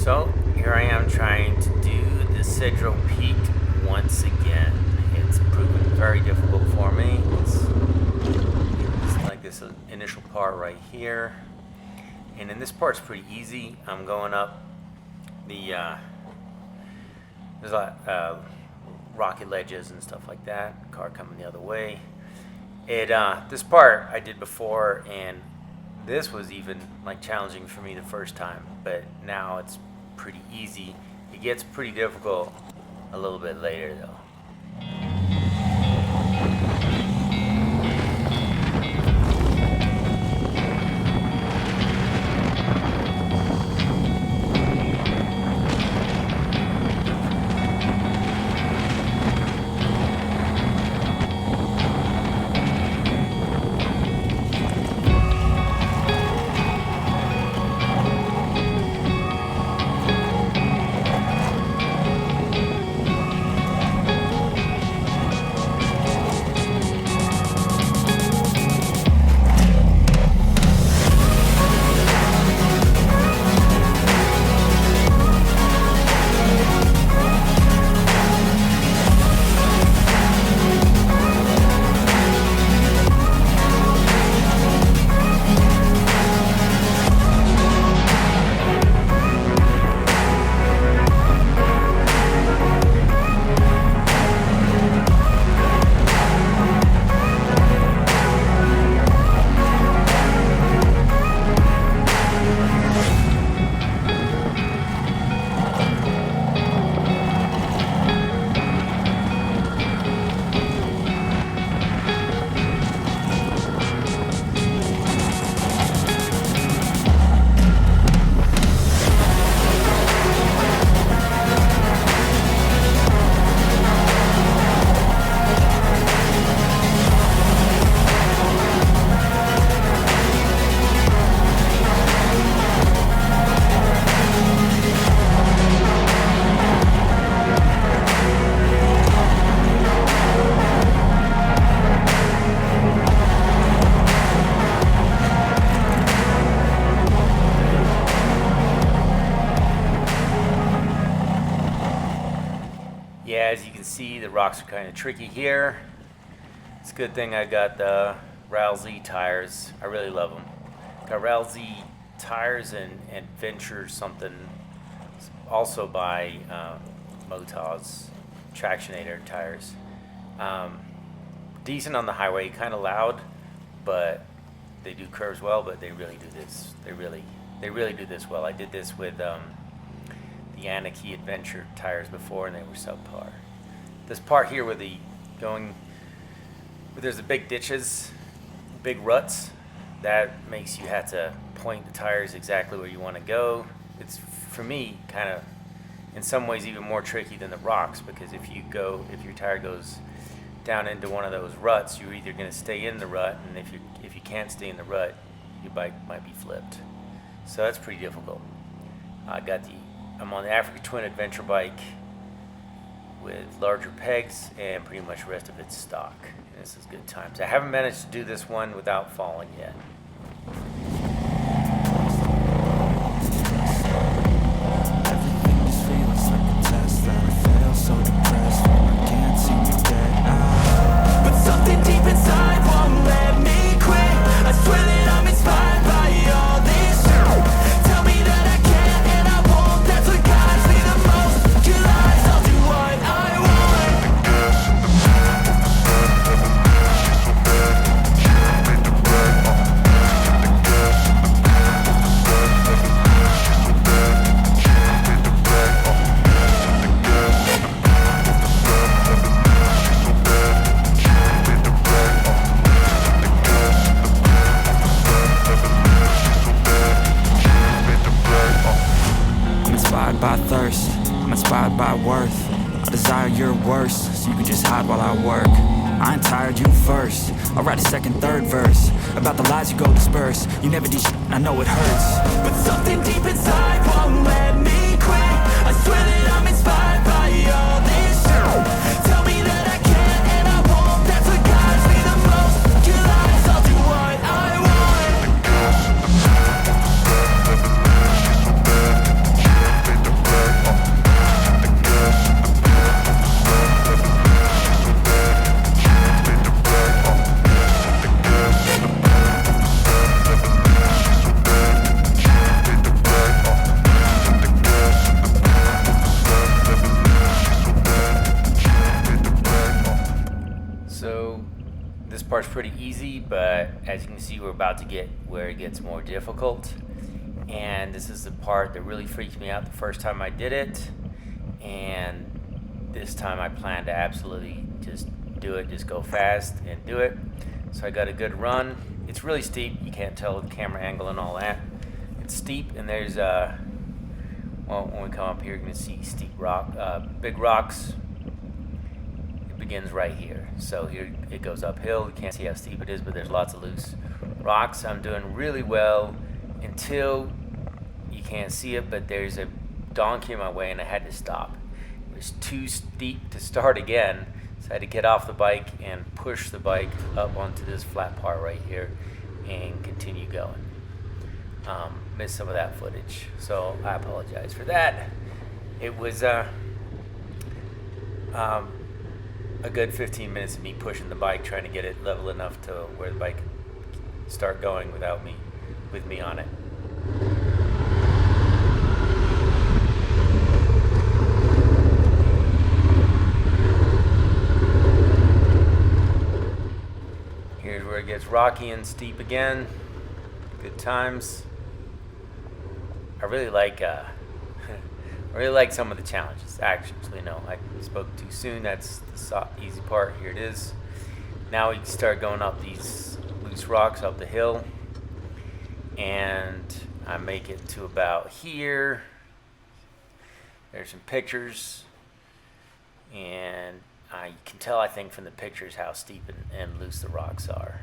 So here I am trying to do the Cedro Peak once again. It's proven very difficult for me. It's like this initial part right here. And then this part's pretty easy. I'm going up the, there's a lot rocky ledges and stuff like that. Car coming the other way. This part I did before, and this was even like challenging for me the first time, but now it's pretty easy. It gets pretty difficult a little bit later though. Yeah, as you can see, the rocks are kind of tricky here. It's a good thing I got the Z tires. I really love them. Got Z tires and Adventure something, also by Motors, Tractionator tires. Decent on the highway, kind of loud, but they do curves well. But they really do this. They really do this well. I did this with the Anarchy Adventure tires before, and they were subpar. This part here where there's the big ditches, big ruts, that makes you have to point the tires exactly where you want to go. It's, for me, kind of in some ways even more tricky than the rocks, because if your tire goes down into one of those ruts, you're either going to stay in the rut, and if you can't stay in the rut, your bike might be flipped. So that's pretty difficult. I'm on the Africa Twin Adventure bike with larger pegs, and pretty much the rest of it's stock. And this is good times. I haven't managed to do this one without falling yet. Everything just feels like a test that I fail, so depressed when I can't seem to get out. But something deep inside won't let me quit. I swear that I'm inspired by all this shit. Tell me that I can and I won't. That's what guides me the most. Your lies, I'll do what I want. By thirst, I'm inspired by worth. I desire your worst, so you can just hide while I work. I ain't tired, you first. I'll write a second, third verse about the lies you go disperse. You never did shit, I know it hurts. But something deep inside won't let me quit. I swear that I'm inspired by all this shit. Tell me that I can and I won't. That's what guides me the most. Your lies, I'll do what I want. part is pretty easy, but as you can see, we're about to get where it gets more difficult. And this is the part that really freaked me out the first time I did it. And this time I plan to absolutely just do it, just go fast and do it. So I got a good run. It's really steep. You can't tell the camera angle and all that. It's steep, and there's well, when we come up here, you're gonna see steep big rocks. It begins right here. So here it goes uphill. You can't see how steep it is, but there's lots of loose rocks. I'm doing really well until you can't see it, but there's a donkey in my way, and I had to stop. It was too steep to start again, so I had to get off the bike and push the bike up onto this flat part right here and continue going. Missed some of that footage, so I apologize for that. It was a good 15 minutes of me pushing the bike, trying to get it level enough to where the bike could start going with me on it. Here's where it gets rocky and steep again. Good times. I really like some of the challenges. Actually, no, I spoke too soon. That's the easy part. Here it is. Now we can start going up these loose rocks up the hill, and I make it to about here. There's some pictures, and I can tell, I think, from the pictures how steep and loose the rocks are.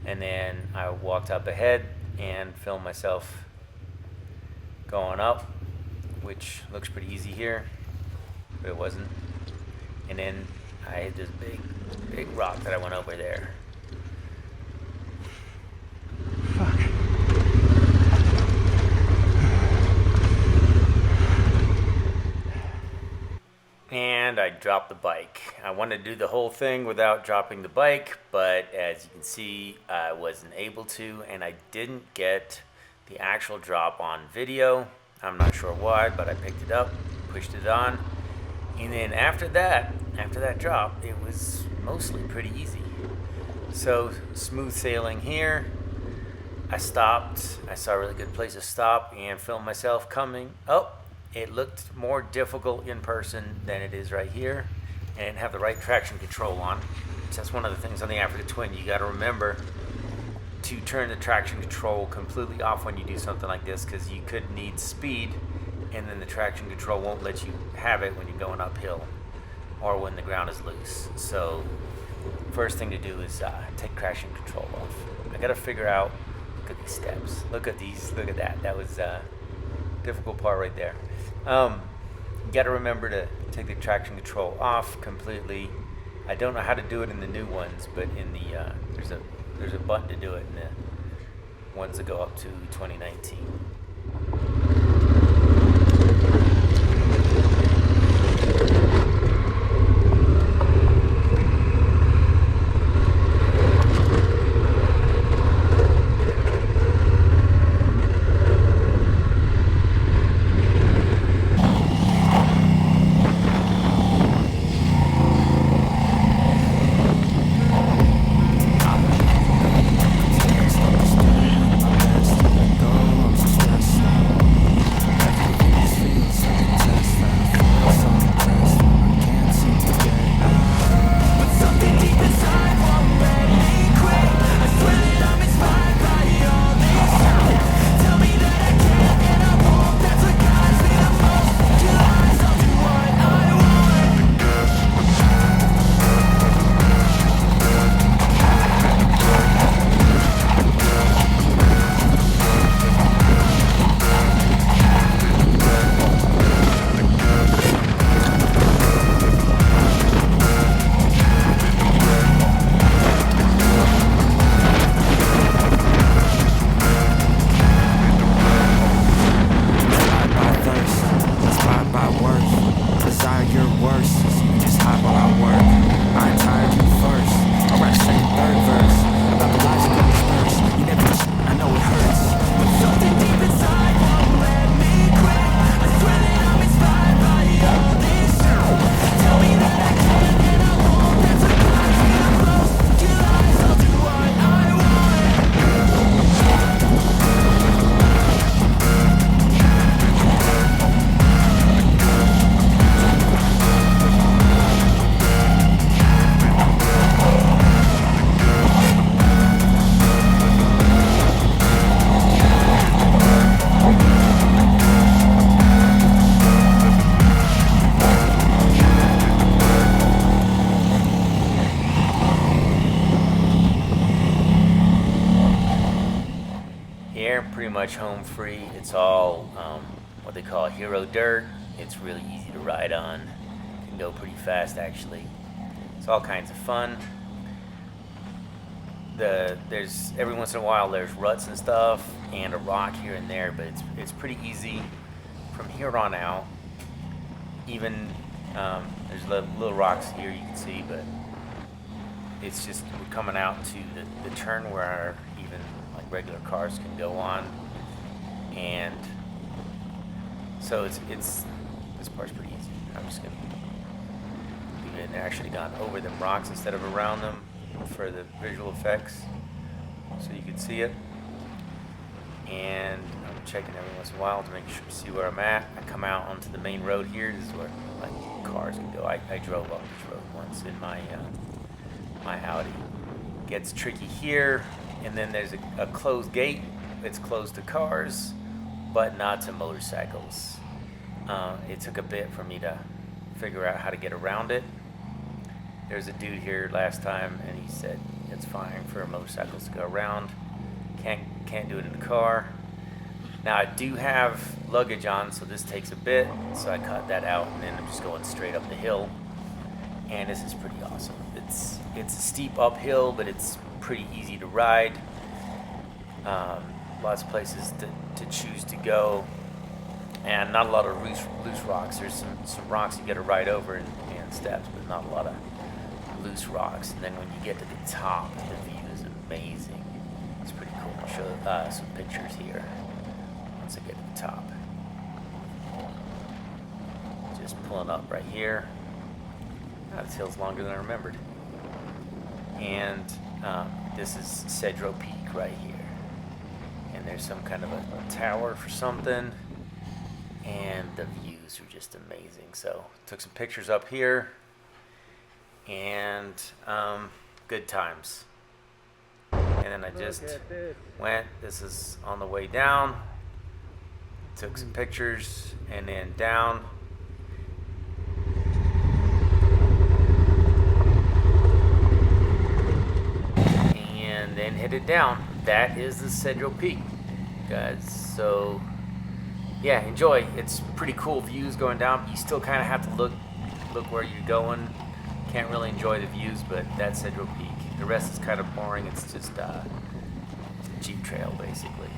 And then I walked up ahead and filmed myself going up, which looks pretty easy here, but it wasn't. And then I hit this big rock that I went over there. Fuck. And I dropped the bike. I wanted to do the whole thing without dropping the bike, but as you can see, I wasn't able to, and I didn't get the actual drop on video. I'm not sure why, but I picked it up, pushed it on, and then after that drop, it was mostly pretty easy. So smooth sailing here. I stopped. I saw a really good place to stop and film myself coming up. It looked more difficult in person than it is right here, and I didn't have the right traction control on. So that's one of the things on the Africa Twin. You got to remember to turn the traction control completely off when you do something like this, because you could need speed, and then the traction control won't let you have it when you're going uphill or when the ground is loose. So first thing to do is take traction control off. I got to figure out, look at these steps. Look at these, look at that. That was difficult part right there. You got to remember to take the traction control off completely. I don't know how to do it in the new ones, but in the there's a button to do it in the ones that go up to 2019. much home free. It's all what they call hero dirt. It's really easy to ride on. Can go pretty fast actually. It's all kinds of fun. There's every once in a while there's ruts and stuff and a rock here and there, but it's pretty easy from here on out. Even there's little rocks here you can see, but it's just we're coming out to the turn where even like regular cars can go on, and so it's this part's pretty easy. I'm just gonna leave it in there. I should have gone over them rocks instead of around them for the visual effects, so you can see it. And I'm checking every once in a while to make sure to see where I'm at. I come out onto the main road here. This is where like cars can go. I drove up this road once in my my Audi. Gets tricky here, and then there's a closed gate. It's closed to cars, but not to motorcycles. It took a bit for me to figure out how to get around it. There's a dude here last time, and he said it's fine for motorcycles to go around. Can't do it in the car. Now I do have luggage on, so this takes a bit. So I cut that out, and then I'm just going straight up the hill. And this is pretty awesome. It's a steep uphill, but it's pretty easy to ride. Lots of places to choose to go, and not a lot of loose rocks. There's some rocks you got to ride over and steps, but not a lot of loose rocks. And then when you get to the top, the view is amazing. It's pretty cool. I'll show some pictures here once I get to the top. Just pulling up right here. This hill's longer than I remembered. And this is Cedro Peak right here. And there's some kind of a tower for something. And the views are just amazing. So took some pictures up here. And good times. And then I just went. This is on the way down. Took some pictures and then down. And then headed down. That is the Cedro Peak, guys. So yeah, enjoy. It's pretty cool views going down. You still kind of have to look where you're going. Can't really enjoy the views, but that's Cedro Peak. The rest is kind of boring. It's just Jeep trail basically.